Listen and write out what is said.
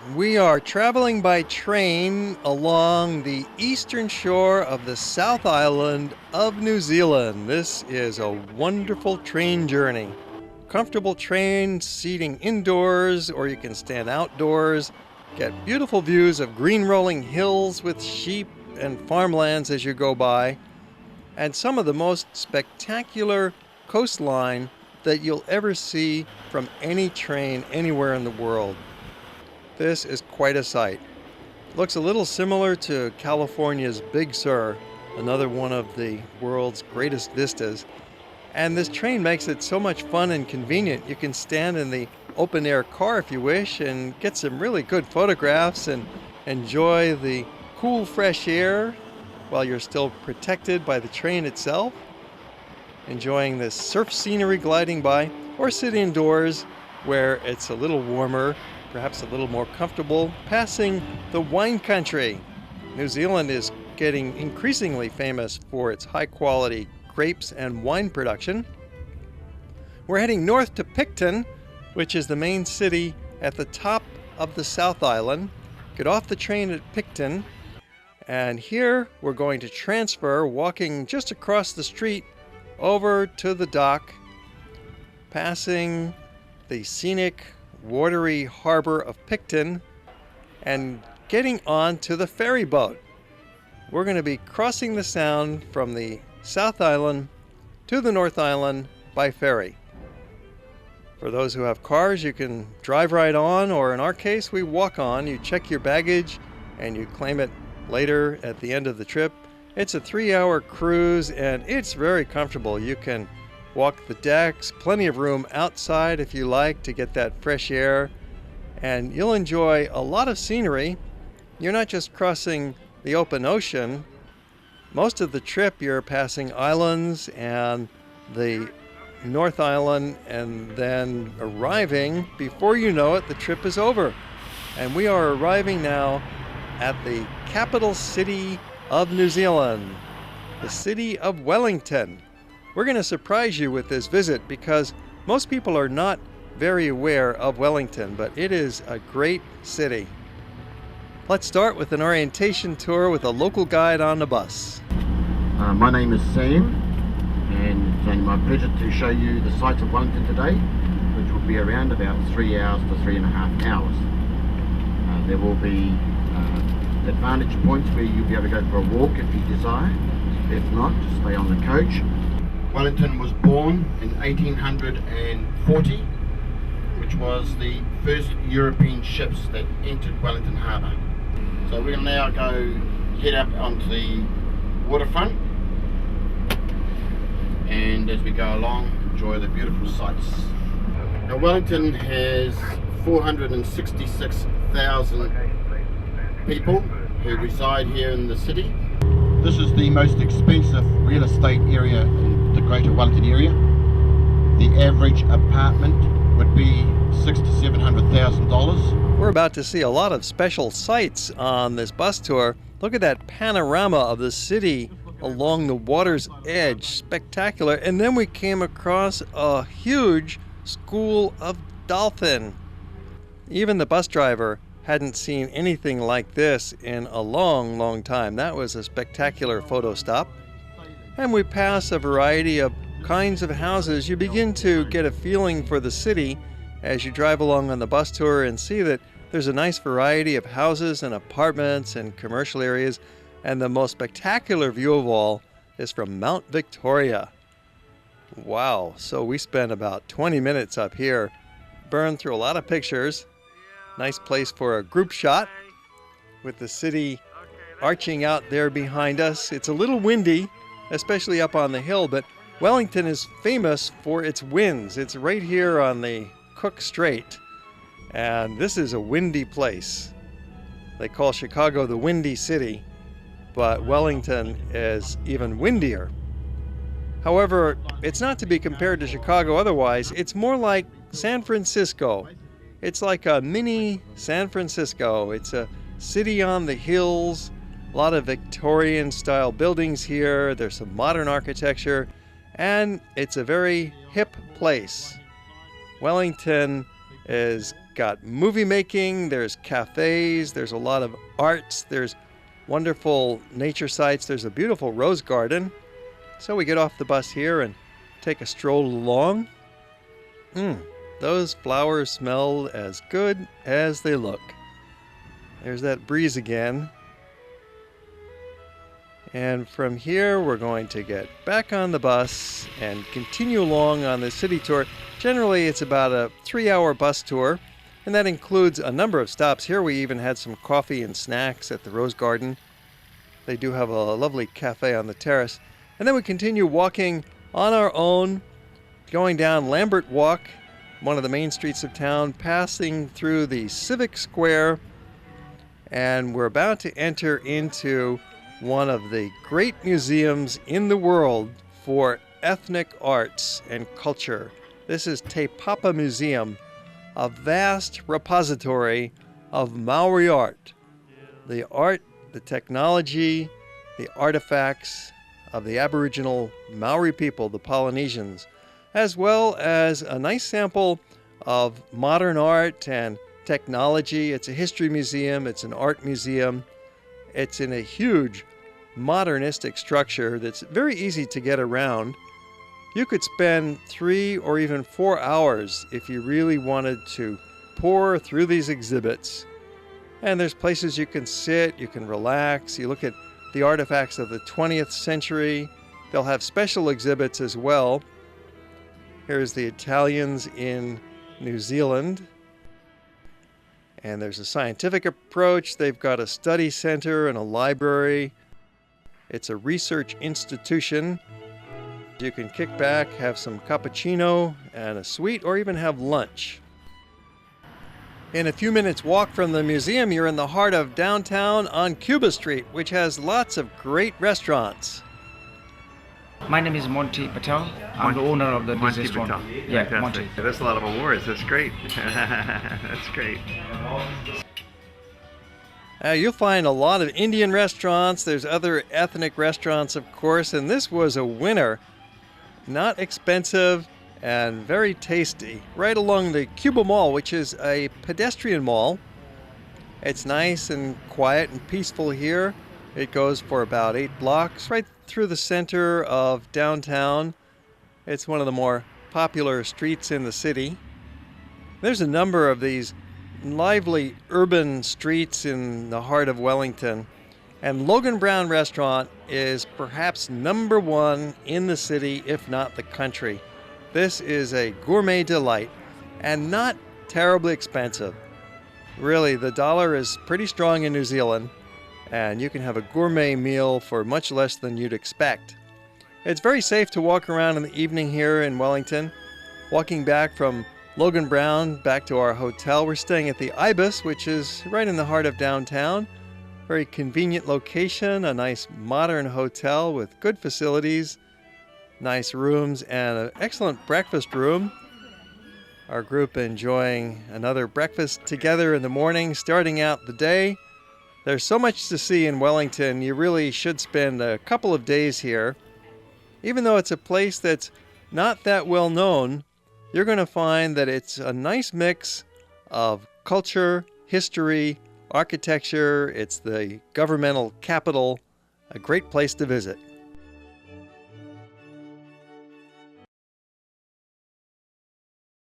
We are traveling by train along the eastern shore of the South Island of New Zealand. This is a wonderful train journey. Comfortable train seating indoors, or you can stand outdoors, get beautiful views of green rolling hills with sheep and farmlands as you go by, and some of the most spectacular coastline that you'll ever see from any train anywhere in the world. This is quite a sight. Looks a little similar to California's Big Sur, another one of the world's greatest vistas. And this train makes it so much fun and convenient. You can stand in the open air car if you wish and get some really good photographs and enjoy the cool fresh air while you're still protected by the train itself. Enjoying this surf scenery gliding by, or sit indoors where it's a little warmer, perhaps a little more comfortable, passing the wine country. New Zealand is getting increasingly famous for its high quality grapes and wine production. We're heading north to Picton, which is the main city at the top of the South Island. Get off the train at Picton, and here we're going to transfer, walking just across the street over to the dock, passing the scenic watery harbor of Picton and getting on to the ferry boat. We're going to be crossing the Sound from the South Island to the North Island by ferry. For those who have cars, you can drive right on, or in our case, we walk on. You check your baggage and you claim it later at the end of the trip. It's a 3-hour cruise and it's very comfortable. You can walk the decks, plenty of room outside if you like to get that fresh air, and you'll enjoy a lot of scenery. You're not just crossing the open ocean. Most of the trip you're passing islands and the North Island, and then arriving, before you know it, the trip is over. And we are arriving now at the capital city of New Zealand, the city of Wellington. We're going to surprise you with this visit because most people are not very aware of Wellington, but it is a great city. Let's start with an orientation tour with a local guide on the bus. My name is Sam, and it's only my pleasure to show you the sights of Wellington today, which will be around about 3 hours to 3.5 hours. There will be advantage points where you'll be able to go for a walk if you desire. If not, just stay on the coach. Wellington was born in 1840, which was the first European ships that entered Wellington Harbour. So we'll now go head up onto the waterfront, and as we go along, enjoy the beautiful sights. Now, Wellington has 466,000 people who reside here in the city. This is the most expensive real estate area in the Greater Wellington area. The average apartment would be $600,000 to $700,000. We're about to see a lot of special sights on this bus tour. Look at that panorama of the city along the water's edge. Spectacular. And then we came across a huge school of dolphin. Even the bus driver hadn't seen anything like this in a long, long time. That was a spectacular photo stop. And we pass a variety of kinds of houses. You begin to get a feeling for the city as you drive along on the bus tour and see that there's a nice variety of houses and apartments and commercial areas. And the most spectacular view of all is from Mount Victoria. Wow. So we spent about 20 minutes up here, burned through a lot of pictures. Nice place for a group shot with the city arching out there behind us. It's a little windy, especially up on the hill, but Wellington is famous for its winds. It's right here on the Cook Strait, and this is a windy place. They call Chicago the Windy City, but Wellington is even windier. However, it's not to be compared to Chicago otherwise. It's more like San Francisco. It's like a mini San Francisco. It's a city on the hills, a lot of Victorian style buildings here. There's some modern architecture, and it's a very hip place. Wellington is got movie making, there's cafes, there's a lot of arts, there's wonderful nature sites, there's a beautiful rose garden. So we get off the bus here and take a stroll along. Those flowers smell as good as they look. There's that breeze again. And from here, we're going to get back on the bus and continue along on the city tour. Generally, it's about a 3-hour bus tour, and that includes a number of stops. Here we even had some coffee and snacks at the Rose Garden. They do have a lovely cafe on the terrace. And then we continue walking on our own, going down Lambert Walk, one of the main streets of town, passing through the Civic Square, and we're about to enter into one of the great museums in the world for ethnic arts and culture. This is Te Papa Museum, a vast repository of Maori art. The art, the technology, the artifacts of the Aboriginal Maori people, the Polynesians, as well as a nice sample of modern art and technology. It's a history museum, it's an art museum. It's in a huge modernistic structure that's very easy to get around. You could spend 3 or even 4 hours if you really wanted to pour through these exhibits. And there's places you can sit, you can relax, you look at the artifacts of the 20th century. They'll have special exhibits as well. Here's the Italians in New Zealand. And there's a scientific approach. They've got a study center and a library. It's a research institution. You can kick back, have some cappuccino and a sweet, or even have lunch. In a few minutes walk from the museum, you're in the heart of downtown on Cuba Street, which has lots of great restaurants. My name is Monty Patel. I'm the owner of the Monty restaurant. Patel. Yeah, Fantastic. Monty. That's a lot of awards. That's great. That's great. You'll find a lot of Indian restaurants. There's other ethnic restaurants, of course, and this was a winner. Not expensive and very tasty. Right along the Cuba Mall, which is a pedestrian mall. It's nice and quiet and peaceful here. It goes for about 8 blocks, right through the center of downtown. It's one of the more popular streets in the city. There's a number of these lively urban streets in the heart of Wellington, and Logan Brown Restaurant is perhaps #1 in the city, if not the country. This is a gourmet delight and not terribly expensive. Really, the dollar is pretty strong in New Zealand, and you can have a gourmet meal for much less than you'd expect. It's very safe to walk around in the evening here in Wellington. Walking back from Logan Brown back to our hotel, we're staying at the Ibis, which is right in the heart of downtown. Very convenient location, a nice modern hotel with good facilities, nice rooms, and an excellent breakfast room. Our group enjoying another breakfast together in the morning, starting out the day. There's so much to see in Wellington, you really should spend a couple of days here. Even though it's a place that's not that well known, you're going to find that it's a nice mix of culture, history, architecture. It's the governmental capital, a great place to visit.